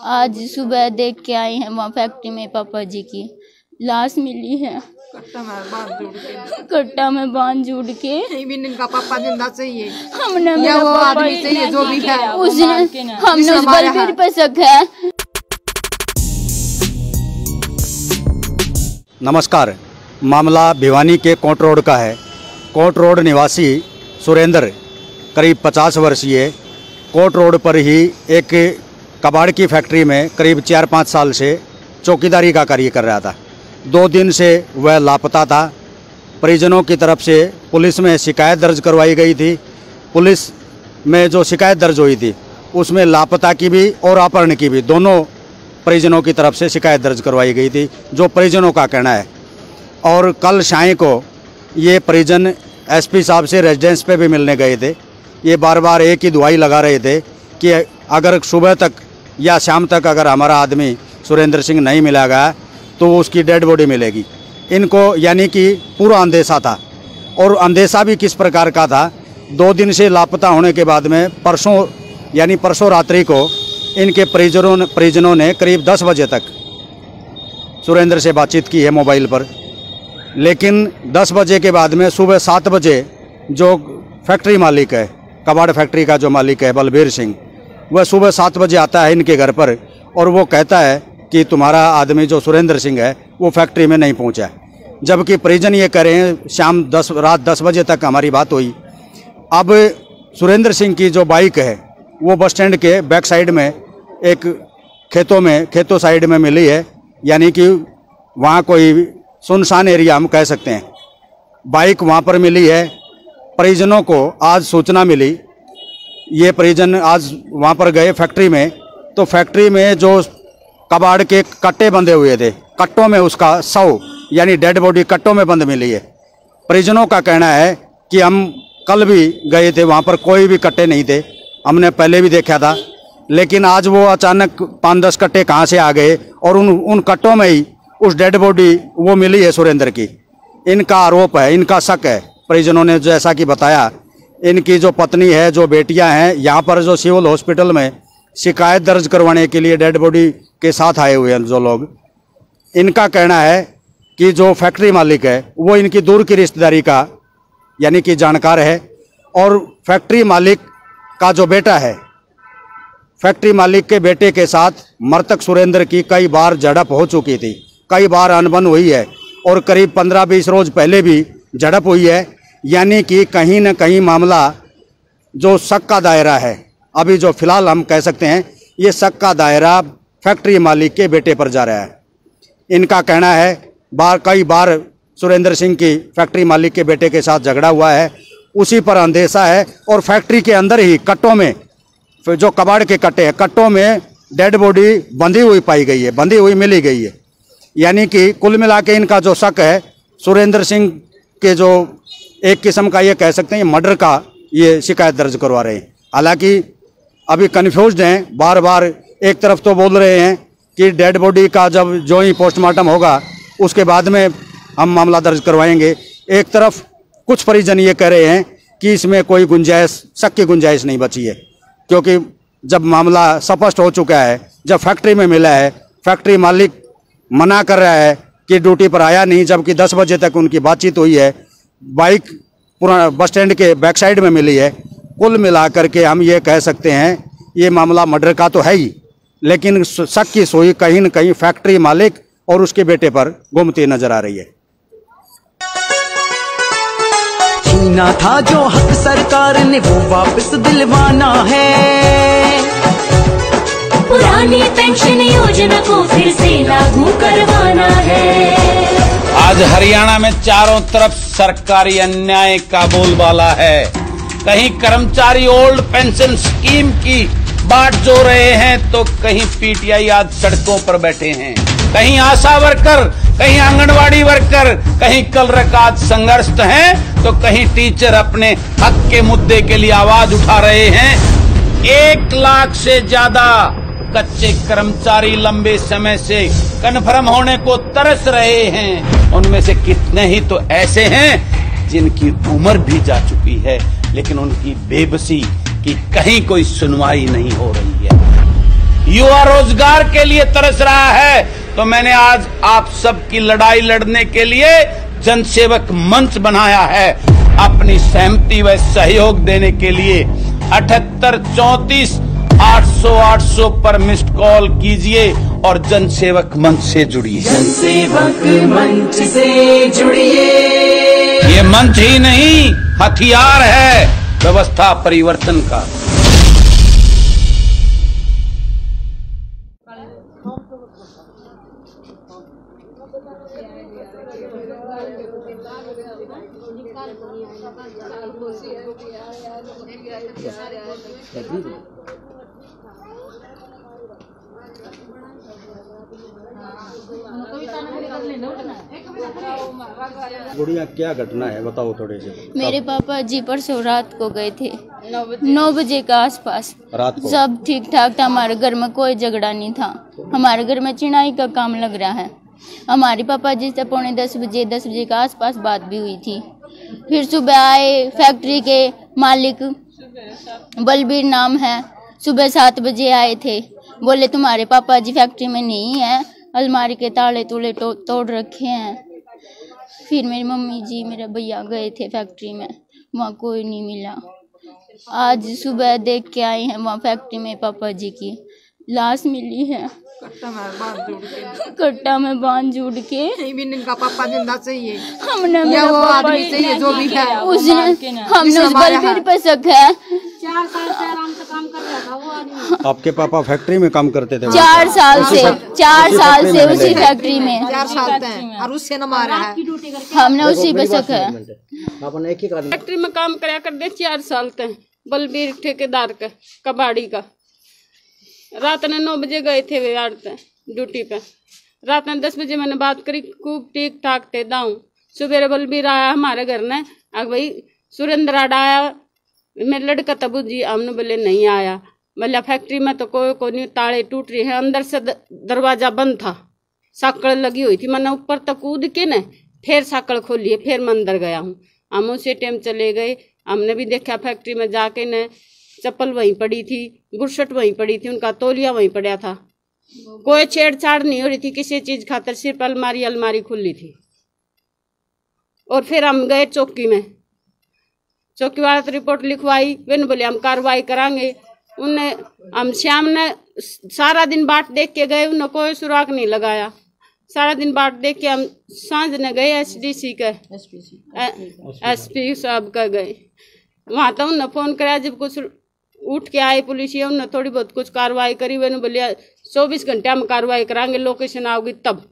आज सुबह देख के आई हैं वहाँ फैक्ट्री में पापा जी की लाश मिली है, कट्टा में बांध जुड़ के। इनका पापा जिंदा चाहिए, हमने या वो आदमी चाहिए जो भी है, उसने हमने उस बलबीर पे शक है। नमस्कार, मामला भिवानी के कोट रोड का है। कोट रोड निवासी सुरेंद्र करीब 50 वर्षीय कोट रोड पर ही एक कबाड़ की फैक्ट्री में करीब 4-5 साल से चौकीदारी का कार्य कर रहा था। 2 दिन से वह लापता था। परिजनों की तरफ से पुलिस में शिकायत दर्ज करवाई गई थी। पुलिस में जो शिकायत दर्ज हुई थी उसमें लापता की भी और अपहरण की भी दोनों परिजनों की तरफ से शिकायत दर्ज करवाई गई थी, जो परिजनों का कहना है। और कल शाम को ये परिजन एसपी साहब से रेजिडेंस पे भी मिलने गए थे। ये बार बार एक ही दुहाई लगा रहे थे कि अगर सुबह तक या शाम तक अगर हमारा आदमी सुरेंद्र सिंह नहीं मिला गया तो उसकी डेड बॉडी मिलेगी। इनको यानी कि पूरा अंदेशा था। और अंदेशा भी किस प्रकार का था, 2 दिन से लापता होने के बाद में परसों रात्रि को इनके परिजनों ने करीब 10 बजे तक सुरेंद्र से बातचीत की है मोबाइल पर। लेकिन 10 बजे के बाद में सुबह 7 बजे जो फैक्ट्री मालिक है, कबाड़ फैक्ट्री का जो मालिक है बलबीर सिंह, वह सुबह 7 बजे आता है इनके घर पर और वो कहता है कि तुम्हारा आदमी जो सुरेंद्र सिंह है वो फैक्ट्री में नहीं पहुंचा। जबकि परिजन ये कह रहे हैं रात 10 बजे तक हमारी बात हुई। अब सुरेंद्र सिंह की जो बाइक है वो बस स्टैंड के बैक साइड में एक खेतों साइड में मिली है, यानी कि वहाँ कोई सुनसान एरिया हम कह सकते हैं। बाइक वहाँ पर मिली है। परिजनों को आज सूचना मिली, ये परिजन आज वहाँ पर गए फैक्ट्री में, तो फैक्ट्री में जो कबाड़ के कट्टे बंधे हुए थे, कट्टों में उसका शव यानी डेड बॉडी कट्टों में बंद मिली है। परिजनों का कहना है कि हम कल भी गए थे, वहाँ पर कोई भी कट्टे नहीं थे, हमने पहले भी देखा था। लेकिन आज वो अचानक 5-10 कट्टे कहाँ से आ गए और उन कट्टों में ही उस डेड बॉडी वो मिली है सुरेंद्र की। इनका आरोप है, इनका शक है। परिजनों ने जैसा कि बताया, इनकी जो पत्नी है, जो बेटियां हैं, यहाँ पर जो सिविल हॉस्पिटल में शिकायत दर्ज करवाने के लिए डेड बॉडी के साथ आए हुए हैं जो लोग। इनका कहना है कि जो फैक्ट्री मालिक है वो इनकी दूर की रिश्तेदारी का यानी कि जानकार है। और फैक्ट्री मालिक का जो बेटा है, फैक्ट्री मालिक के बेटे के साथ मृतक सुरेंद्र की कई बार झड़प हो चुकी थी, कई बार अनबन हुई है और करीब 15-20 रोज पहले भी झड़प हुई है। यानी कि कहीं न कहीं मामला जो शक का दायरा है, अभी जो फिलहाल हम कह सकते हैं ये शक का दायरा फैक्ट्री मालिक के बेटे पर जा रहा है। इनका कहना है कई बार सुरेंद्र सिंह की फैक्ट्री मालिक के बेटे के साथ झगड़ा हुआ है, उसी पर अंदेशा है। और फैक्ट्री के अंदर ही कट्टों में जो कबाड़ के कट्टे हैं, कट्टों में डेड बॉडी बंधी हुई पाई गई है, बंधी हुई मिली गई है। यानी कि कुल मिला के इनका जो शक है सुरेंद्र सिंह के, जो एक किस्म का ये कह सकते हैं मर्डर का, ये शिकायत दर्ज करवा रहे हैं। हालांकि अभी कन्फ्यूज्ड हैं, बार बार एक तरफ तो बोल रहे हैं कि डेड बॉडी का जो ही पोस्टमार्टम होगा उसके बाद में हम मामला दर्ज करवाएंगे। एक तरफ कुछ परिजन ये कह रहे हैं कि इसमें कोई शक की गुंजाइश नहीं बची है, क्योंकि जब मामला स्पष्ट हो चुका है, जब फैक्ट्री में मिला है, फैक्ट्री मालिक मना कर रहा है कि ड्यूटी पर आया नहीं, जबकि 10 बजे तक उनकी बातचीत हुई है, बाइक पुराना बस स्टैंड के बैक साइड में मिली है। कुल मिलाकर के हम ये कह सकते हैं ये मामला मर्डर का तो है ही, लेकिन शक की सुई कहीं न कहीं फैक्ट्री मालिक और उसके बेटे पर घूमती नजर आ रही है। छीना था जो हक सरकार ने वो वापस दिलवाना है, पुरानी पेंशन योजना को फिर से लागू करवाना है। आज हरियाणा में चारों तरफ सरकारी अन्याय का बोलबाला है। कहीं कर्मचारी ओल्ड पेंशन स्कीम की बाट जो रहे हैं तो कहीं पीटीआई आज सड़कों पर बैठे हैं, कहीं आशा वर्कर, कहीं आंगनवाड़ी वर्कर, कहीं कल रकात संघर्षरत हैं तो कहीं टीचर अपने हक के मुद्दे के लिए आवाज उठा रहे हैं। 1 लाख से ज्यादा कच्चे कर्मचारी लंबे समय से कन्फर्म होने को तरस रहे हैं। उनमें से कितने ही तो ऐसे हैं जिनकी उम्र भी जा चुकी है, लेकिन उनकी बेबसी कि कहीं कोई सुनवाई नहीं हो रही है। युवा रोजगार के लिए तरस रहा है, तो मैंने आज आप सबकी लड़ाई लड़ने के लिए जनसेवक मंच बनाया है। अपनी सहमति व सहयोग देने के लिए 78 34 800 800 पर मिस्ड कॉल कीजिए और जनसेवक मंच से जुड़िए। जनसेवक मंच से जुड़िए। ये मंच ही नहीं, हथियार है व्यवस्था परिवर्तन का। गुड़िया क्या घटना है बताओ थोड़े से। मेरे पापा जी परसों रात को गए थे 9 बजे के आसपास। रात को सब ठीक ठाक था, हमारे घर में कोई झगड़ा नहीं था। हमारे घर में चिनाई का काम लग रहा है। हमारे पापा जी से पौने 10 बजे के आसपास बात भी हुई थी। फिर सुबह आए, फैक्ट्री के मालिक बलबीर नाम है, सुबह 7 बजे आए थे। बोले तुम्हारे पापा जी फैक्ट्री में नहीं है, अलमारी के ताले तूले तोड़ रखे हैं। फिर मेरी मम्मी जी मेरे भैया गए थे फैक्ट्री में, वहाँ कोई नहीं मिला। आज सुबह देख के आए हैं, वहाँ फैक्ट्री में पापा जी की लाश मिली है, कट्टा में बांध जुड़ के। इनका पापा जिंदा चाहिए, हमने या वो आदमी चाहिए जो भी है। उसने हमने उस बलबीर पे शक है। 4 साल से आराम से काम कर रहा था वो आदमी। आपके पापा फैक्ट्री में काम करते थे? 4 साल से उसी फैक्ट्री में। 4 साल तक और उससे न मारा है। हमने उसी पे शक है। फैक्ट्री में काम कराया कर दे 4 साल तक। बलबीर ठेकेदार का कबाड़ी का। रात ने 9 बजे गए थे वे ड्यूटी पे। रात ने 10 बजे मैंने बात करी, खूब ठीक ठाक थे दाऊं। सुबह बलबीर आया हमारे घर ने, भाई सुरेंद्र आया, मेरे लड़का तबू जी। हमने बोले नहीं आया। बोला फैक्ट्री में तो कोई नहीं, ताले टूट रही है, अंदर से दरवाजा बंद था, साकड़ लगी हुई थी। मैंने ऊपर तक कूद के न फिर साकड़ खोली है, फिर मैं अंदर गया हूँ। हम उसी टाइम चले गए। हमने भी देखा फैक्ट्री में जाके न चप्पल वहीं पड़ी थी, बुरशट वहीं पड़ी थी, उनका तौलिया वहीं पड़ा था। कोई छेड़छाड़ नहीं हो रही थी किसी चीज खातर, सिर्फ अलमारी खुली थी। और फिर हम गए चौकी में, चौकी वाला तो रिपोर्ट लिखवाई। वे बोले हम कार्रवाई करांगे। उन्हें हम शाम ने सारा दिन बाट देख के गए, उन्हें कोई सुराग नहीं लगाया। सारा दिन बाट देख के हम सांझ ने गए SDC के SP साहब का गए। वहाँ तो उन्हें फोन कराया, जब कुछ उठ के आए पुलिस, उन्हें थोड़ी बहुत कुछ कार्रवाई करी। वे बोलिया 24 घंटे हम कार्रवाई करांगे, लोकेशन आओगी तब,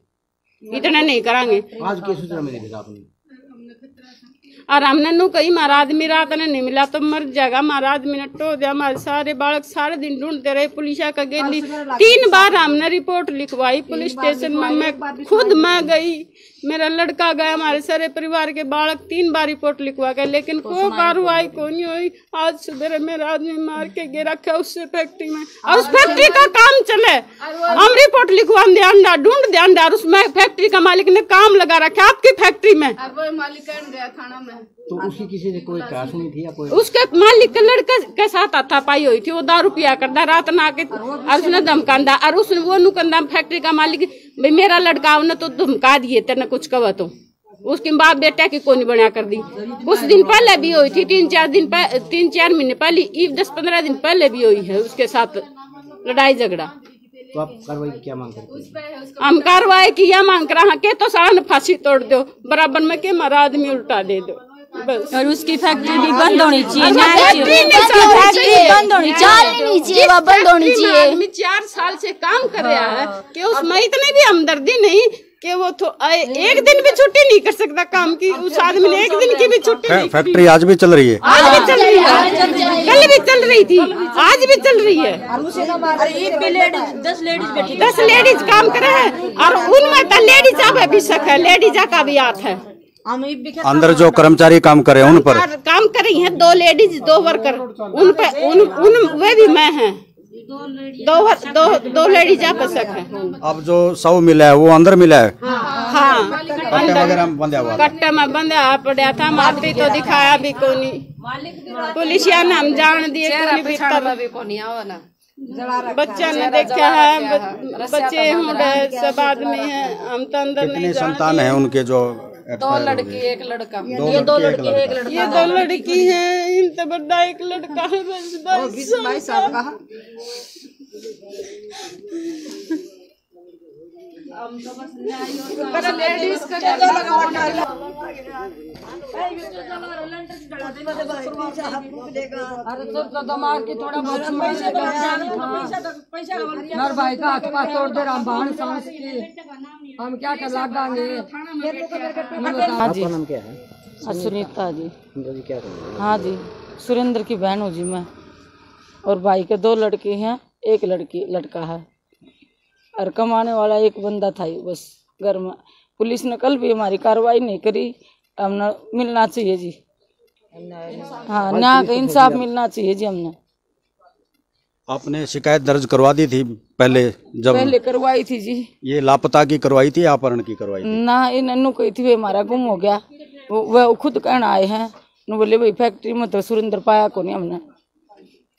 इतना नहीं करांगे। आज की सूचना मिली थी आपने? और हमने नू कही हमारा आदमी रात ने नहीं मिला तो मर जाएगा, हमारा आदमी ने टो दिया। हमारे सारे बालक सारे दिन ढूंढते रहे, पुलिस का गेंदी 3 बार हमने रिपोर्ट लिखवाई पुलिस स्टेशन में। मैं खुद मैं गई, मेरा लड़का गया, हमारे सारे परिवार के बालक 3 बार रिपोर्ट लिखवा गए, लेकिन कोई कार्रवाई को नहीं हुई। आज सुबह मेरा आदमी मार के गिर रखा उससे फैक्ट्री में, और उस फैक्ट्री का काम चले। हम रिपोर्ट लिखवा दे, अंडा ढूंढ दे अंडा, और उसमें फैक्ट्री का मालिक ने काम लगा रखा आपकी फैक्ट्री में। गया थाना में, तो उसकी किसी से कोई क्लास नहीं थी या कोई? उसके मालिक के लड़के के साथ हाथापाई हुई थी। वो दारू पिया करता रात ना के, और उसने धमकांदा, और उसने वो नुकंदा फैक्ट्री का मालिक भाई मेरा लड़का उन्हें तो धमका दिए तेने कुछ कहा तो उसके बाप बेटा की कोनी बना कर दी। कुछ दिन पहले भी हुई थी, 3-4 महीने पहले, 10-15 दिन पहले भी हुई है उसके साथ लड़ाई झगड़ा। तो आप कार्रवाई की क्या मांग करते हैं? हम कार्रवाई की यह मांग रहा के तो सारा फांसी तोड़ दो, बराबर में के हमारा आदमी उल्टा दे दो बस। और उसकी फैक्ट्री भी बंद होनी चाहिए, बंद होनी चाहिए, बंद होनी चाहिए। आदमी 4 साल से काम कर रहा है कि उसमें इतनी भी हमदर्दी नहीं कि वो तो एक दिन भी छुट्टी नहीं कर सकता काम की। उस आदमी ने एक दिन की भी छुट्टी नहीं। फैक्ट्री आज भी चल रही है? आज भी चल रही है, कल भी चल रही थी, आज भी चल रही है। 10 लेडीज काम कर रहे हैं, और उनमें तो लेडीज का भी शक है, लेडीज का भी हाथ है। अंदर जो कर्मचारी काम करे उन पर काम कर रही हैं 2 लेडीज 2 वर्कर, उन पे वे भी मैं हैं। दो लेडीज आपस है। अब जो शव मिला है वो अंदर मिला है? हाँ, कट्टे वगैरह में बंधा हुआ? कट्टे में बंधा पड़ा था, मारती तो दिखाया भी कोनी, पुलिसिया ने हम जान दिए बच्चा ने देखा है, बच्चे सब आदमी हैं, हम तो अंदर नहीं। कितने संतान हैं उनके? जो 2 लड़की 1 लड़का। ये 2 लड़की 1 लड़का। ये 2 लड़की हैं, इनसे बड़ा 1 लड़का है, बस 22 साल का। लेडीज का मेरे भाई का हाथ पास तोड़ दे, हम बाहर सांस के हम क्या कर लागांगे। आपका नाम क्या है? सुनीता जी। जी क्या करेंगे? हाँ जी, सुरेंद्र की बहन हूँ जी मैं, और भाई के 2 लड़के हैं, 1 लड़का है, और कमाने वाला 1 बंदा था ही बस घर में। पुलिस ने कल भी हमारी कार्रवाई नहीं करी, हमने मिलना चाहिए जी। हाँ, न्याय का इंसाफ मिलना चाहिए जी। हमने आपने शिकायत दर्ज करवा दी थी पहले करवाई थी जी। ये लापता की करवाई थी या अपहरण की करवाई थी? ना, ये नन्नू कही थी वे हमारा गुम हो गया, वह खुद कहना आए हैं, बोले भाई फैक्ट्री में तो सुरेंद्र पाया को नहीं हमने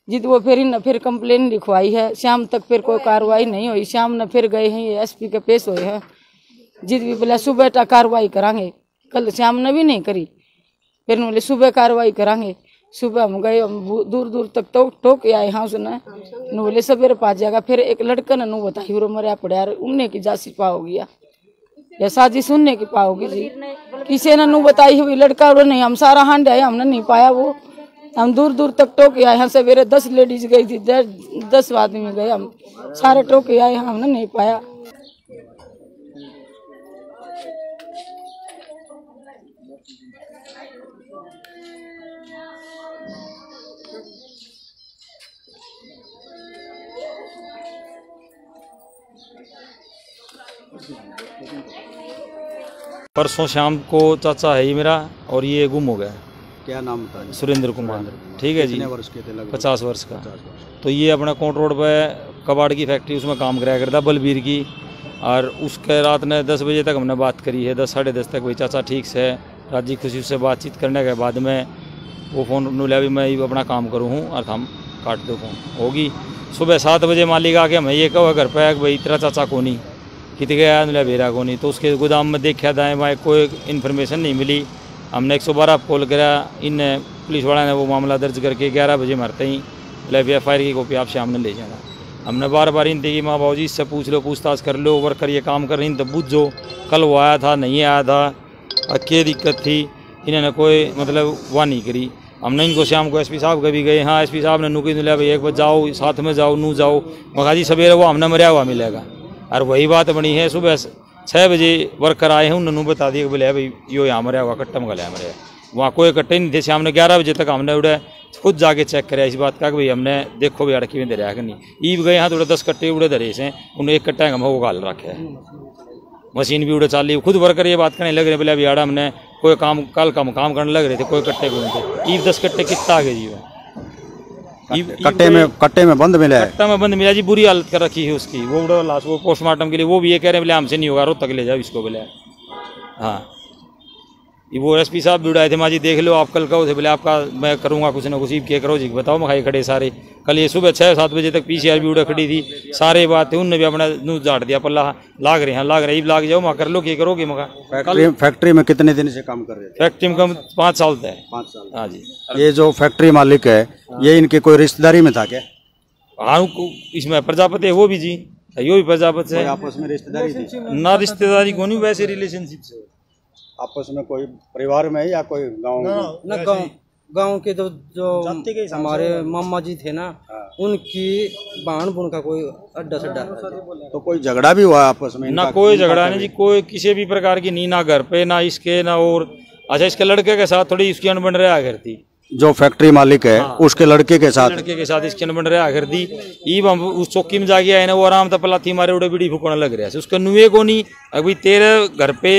जिद। वो फिर कंप्लेन लिखवाई है, शाम तक फिर कोई कार्रवाई नहीं हुई। शाम ने फिर गए हैं, ये SP के पेश हुए हैं, जिद भी बोला सुबह तक कार्रवाई करांगे, कल शाम ने भी नहीं करी, फिर बोले सुबह कार्रवाई करांगे। सुबह हम गए, हम दूर दूर तक तो टोक आए हाँ उसने, बोले सवेरे पा जाएगा। फिर एक लड़का ने नू बताई वो मरिया पड़ा, उनने की जासी पाओगी या साजिश सुनने की पाओगी जी, किसी ने नू बताई हुई लड़का नहीं, हम सारा हांड आए, हमने नहीं पाया वो, हम दूर दूर तक टोके आए। यहाँ सवेरे 10 लेडीज गई थी, 10 आदमी गए, हम सारे टोके आए, हमने नहीं पाया। परसों शाम को चाचा है ही मेरा, और ये गुम हो गया। क्या नाम था? सुरेंद्र कुमार। ठीक है जी। कितने वर्ष के थे? लगभग 50 वर्ष का। तो ये अपना कोट रोड पे कबाड़ की फैक्ट्री उसमें काम कराया करता बलबीर की, और उसके रात ने 10 बजे तक हमने बात करी है, 10 साढ़े 10 तक भाई चाचा ठीक से राजी खुशी से बातचीत करने के बाद में वो फ़ोन लिया भी मैं अपना काम करूँ हूँ और हम काट दो फ़ोन होगी। सुबह 7 बजे मालिक आके मैं ये कहा घर पे भाई तेरा चाचा को नहीं कितने गया मिला बेरा को नहीं, तो उसके गोदाम में देखा दाएँ बाएँ कोई इन्फॉर्मेशन नहीं मिली। हमने 112 कॉल करा, इन पुलिस वाला ने वो मामला दर्ज करके 11 बजे मरते ही FIR की कॉपी आप सामने ले जाना। हमने बार बार इनते कि माँ बाबू जी इससे पूछ लो, पूछताछ कर लो, वर्कर ये काम कर रही तो बुझो, कल वो आया था नहीं आया था, क्या दिक्कत थी, इन्होंने कोई मतलब वाह नहीं करी। हमने इनको शाम को SP साहब कभी गए, हाँ SP साहब ने नुकी दिला भाई 1 बजे जाओ, साथ में जाओ, नू जाओ, मगा जी सवेरे वो हमने मरिया हुआ मिलेगा। और वही बात बनी है, सुबह 6 बजे वर्कर आए हैं, उन्होंने बता दिया कि बोले भाई यो यहाँ मरिया हुआ, कट्टा में गला मरिया, वहाँ कोई इकट्ठे नहीं थे। शाम ने 11 बजे तक हमने उड़े खुद जाके चेक कराया इस बात का कि भाई हमने देखो भी अड़की में दे रहा कि नहीं। ईब गए यहाँ थोड़े 10 कट्टे उड़े धरे से, उन्हें 1 कट्टा हम वो गाल रखे है, मशीन भी उड़े चाली। खुद वर्कर ये बात करने लग रहे बोले अभी आड़ा हमने कोई काम कल काम करने लग रहे थे, कोई कट्टे को थे। ईब 10 कट्टे कितना आगे जी कट्टे में बंद मिला है। कट्टा में बंद मिला जी, बुरी हालत कर रखी है उसकी। वो उड़ा लाश वो पोस्टमार्टम के लिए वो भी ये कह रहे हैं बोले हमसे नहीं होगा, रो तक ले जाओ इसको बोले। हाँ वो SP साहब भी उड़ाए थे, माँ जी देख लो आप कल कहो थे बोले आपका मैं करूँगा कुछ ना कुछ, क्या करो जी बताओ। मखाई खड़े सारे कल ये सुबह 6-7 बजे तक PCR भी उड़ा खड़ी थी, सारे बात थे, उनने भी अपना नू झाड़ दिया पल्ला, लाग रहे हैं लाग रहे लाग जाओ माँ कर लो, क्या करोगे मखा। फैक्ट्री में कितने दिन से काम कर रहे थे? फैक्ट्री में कम 5 साल थे। 5 साल। हाँ जी। ये जो फैक्ट्री मालिक है ये इनके कोई रिश्तेदारी में था क्या? हाँ इसमें प्रजापति है वो भी जी, यो भी प्रजापति से। आपस में रिश्तेदारी थी? ना रिश्तेदारी को नहीं, वैसे रिलेशनशिप से आपस में। कोई परिवार में या कोई गाँव गांव के जो हमारे मामा जी थे ना, उनकी बाण बुण का कोई अड्डा सड्डा। तो कोई झगड़ा भी हुआ आपस में? ना कोई झगड़ा नहीं जी, कोई किसी भी प्रकार की नहीं, ना घर पे ना इसके ना और। अच्छा इसके लड़के के साथ थोड़ी इसकी अनबन रहा करती, जो फैक्ट्री मालिक है हाँ। उसके लड़के के साथ इसकी अनबन रहा कर दी। ईब हम उस चौकी में जाके आए ना, वो आराम तपला थी मारे उड़े बीड़ी फूकने लग रहा है उसका नुए को नहीं। अभी तेरे घर पे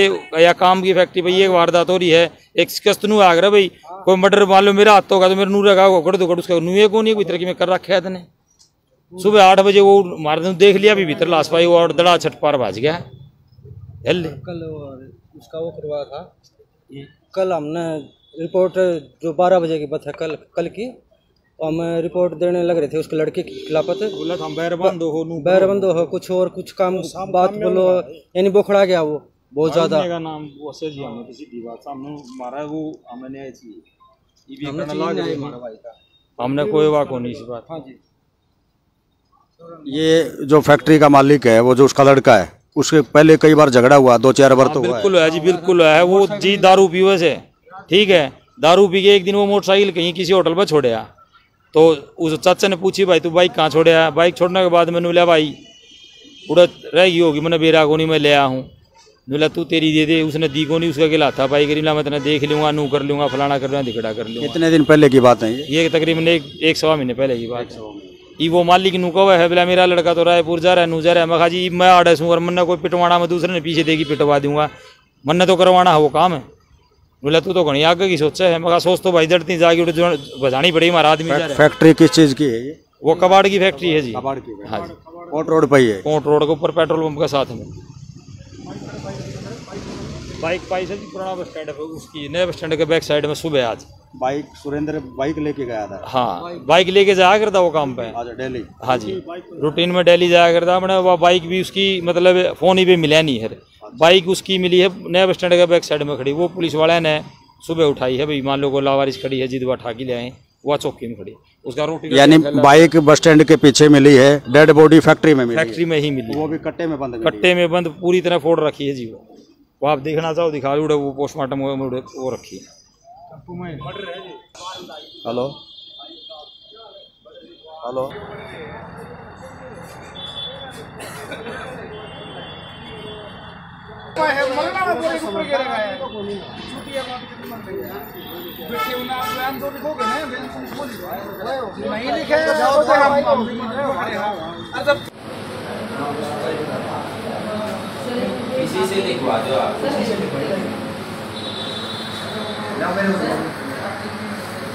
या काम की फैक्ट्री पे एक वारदात हो रही है, एक शिकस्त नू आ गया भाई, कोई मर्डर मान लो मेरा हाथ होगा तो मेरे नू रखा कर दो उसका नुए को नहीं, कोई तरह की में कर रखा है तने सुबह 8 बजे वो मारे देख लिया, अभी भीतर लाश पाई और दड़ा छठ पार भाज गया। कल उसका वो करवाया था, कल हमने रिपोर्ट जो 12 बजे की बात है कल की, तो हम रिपोर्ट देने लग रहे थे उसके लड़के की खिलाफत। बैरबंद हो कुछ और कुछ काम बात बोलो, यानी बोखड़ा गया वो बहुत ज्यादा। हमने कोई वाको नहीं इस बात। हाँ जी, ये जो फैक्ट्री का मालिक है वो जो उसका लड़का है, उसके पहले कई बार झगड़ा हुआ, 2-4 बार तो हुआ है। बिल्कुल है जी, बिल्कुल है। वो जी दारू पीवे से, ठीक है, दारू पी के एक दिन वो मोटरसाइकिल कहीं किसी होटल पर छोड़या, तो उस चाचा ने पूछी भाई तू बाइक कहाँ छोड़या? बाइक छोड़ने के बाद मैंने बोला भाई उड़ा रह गई होगी, मैंने बेरा को नहीं मैं ले आया हूँ। बोला तू तेरी दे दे, उसने दी को नहीं, उसका गिला था बाइक रिला, मैं तेने देख लूँगा, नू कर लूँगा, फलाना कर लूँगा, दिखड़ा कर लूँगा। कितने दिन पहले की बात है ये तकरीबन एक सवा महीने पहले की बात है। ये वो मालिक नू कहा है, बोला मेरा लड़का तो रायपुर जा रहा है, नू जा रहा है। मैं कहा जी मैं आड़े हूँ और मन्ना कोई पिटवाना मैं दूसरे ने पीछे देगी पिटवा दूंगा, मन्ना तो करवाना है वो काम है। बोला तू तो घनी आगे की सोचा है। मैं सोच तो भाई जड़ती जागी बजानी पड़ेगी, हमारा आदमी। फैक्ट्री किस चीज की है ये? वो कबाड़ की फैक्ट्री है जी। कबाड़ की? हाँ जी, कोट रोड पर ही है। कोट रोड के ऊपर पेट्रोल पंप के साथ में। बाइक पाई से पुराना बस स्टैंड है, उसकी नए बस स्टैंड के बैक साइड में सुबह आज बाइक सुरेंद्र बाइक लेके गया था। हाँ, बाइक लेके जाया करता वो काम पे। दिल्ली? हाँ जी, रूटीन में दिल्ली जाया करता। मैंने वो बाइक भी उसकी मतलब फोन ही पे मिला नहीं है। बाइक उसकी मिली है नया बस स्टैंड के बैक साइड में खड़ी, वो पुलिस वाले ने सुबह उठाई है। भाई मान लो को लावारिश खड़ी है, जिदवा ठा के ले आए, वह चौकी में खड़ी, उसका रोटी। यानी बाइक बस स्टैंड के पीछे मिली है, डेड बॉडी फैक्ट्री में मिली? फैक्ट्री में ही मिली, वो भी कट्टे में बंद? कट्टे में बंद, पूरी तरह फोड़ रखी है जी। वो आप देखना चाहो दिखा लो, वो पोस्टमार्टम वो रखी है। हेलो हेलो, किसी से लिखवा दो आप।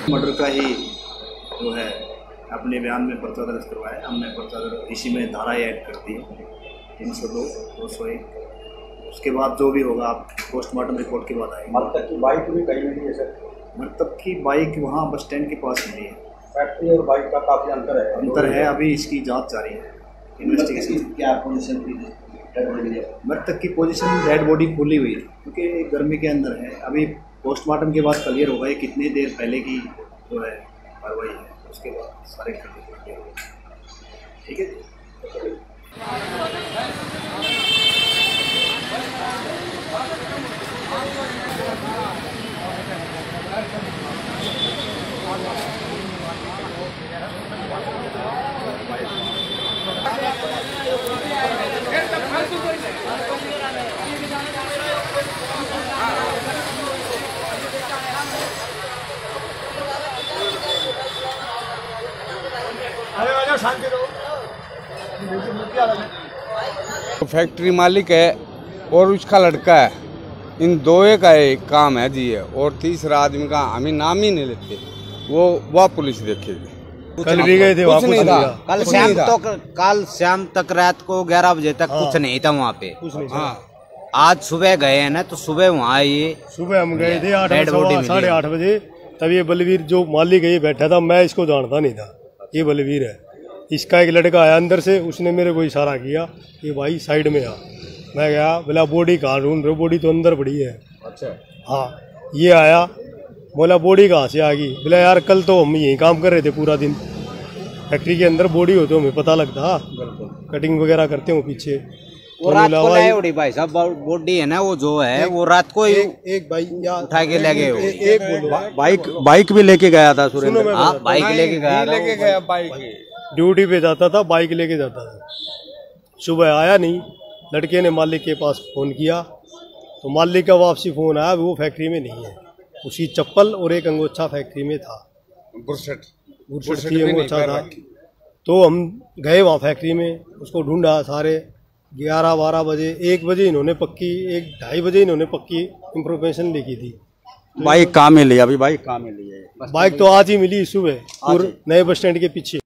मर्डर का ही जो है अपने बयान में पर्चा दर्ज करवाया हमने। पर्चा दर्ज इसी में धाराएं ऐड कर दी है 302, 201। उसके बाद जो भी होगा आप पोस्टमार्टम रिपोर्ट के बाद आएंगे। मृतक की बाइक भी कहीं मिली है सर? मृतक की बाइक वहाँ बस स्टैंड के पास मिली है। फैक्ट्री और बाइक का काफी अंतर है? अभी इसकी जांच जारी है, इन्वेस्टिगेशन। क्या पोजीशन थी मृतक की? पोजीशन डेड बॉडी खुली हुई है क्योंकि गर्मी के अंदर है। अभी पोस्टमार्टम के बाद क्लियर होगा कितनी देर पहले की जो है कार्रवाई है, उसके बाद सारे क्लियर होगा। ठीक है। फैक्ट्री मालिक है और उसका लड़का है, इन दोए का एक काम है जी। और तीसरा आदमी का हमें नाम ही नहीं लेते, वो पुलिस देखेगी। कल भी गए थे वहाँ, कुछ नहीं था। कल शाम तक रात को 11 बजे तक कुछ नहीं था वहाँ पे। हाँ, आज सुबह गए हैं ना, तो सुबह वहाँ ये सुबह हम गए थे 8:30 बजे। तब ये बलवीर जो मालिक है ये बैठा था, मैं इसको जानता नहीं था, ये बलवीर है। इसका एक लड़का आया अंदर से, उसने मेरे को इशारा किया कि भाई साइड में आ। मैं गया, बोला बॉडी कहाँ ढूंढ रहे हो? बॉडी तो अंदर पड़ी है। अच्छा। हाँ, ये आया, बोला बॉडी कहाँ से आ गई? बोला यार कल तो हम यहीं काम कर रहे थे पूरा दिन, फैक्ट्री के अंदर बॉडी हो तो हमें पता लगता, कटिंग वगैरह करते हो पीछे। वो रात को लाए उड़ी भाई साहब, बॉडी है ना वो जो है वो रात को एक भाई उठा के ले गए। बाइक भी लेके गया था सुरेंद्र? हाँ, बाइक लेके गया, बाइक ड्यूटी पे जाता था, बाइक लेके जाता था। सुबह आया नहीं, लड़के ने मालिक के पास फ़ोन किया तो मालिक का वापसी फ़ोन आया, वो फैक्ट्री में नहीं है। उसकी चप्पल और एक अंगोछा फैक्ट्री में था, बुरशट की अंगोछा था। तो हम गए वहाँ फैक्ट्री में, उसको ढूंढा सारे। 11-12 बजे, 1 बजे इन्होंने पक्की, 1-2:30 बजे इन्होंने पक्की इंफॉर्मेशन लिखी थी। बाइक कहाँ मिली? अभी बाइक कहाँ मिली है? बाइक तो आज ही मिली सुबह, नए बस स्टैंड के पीछे।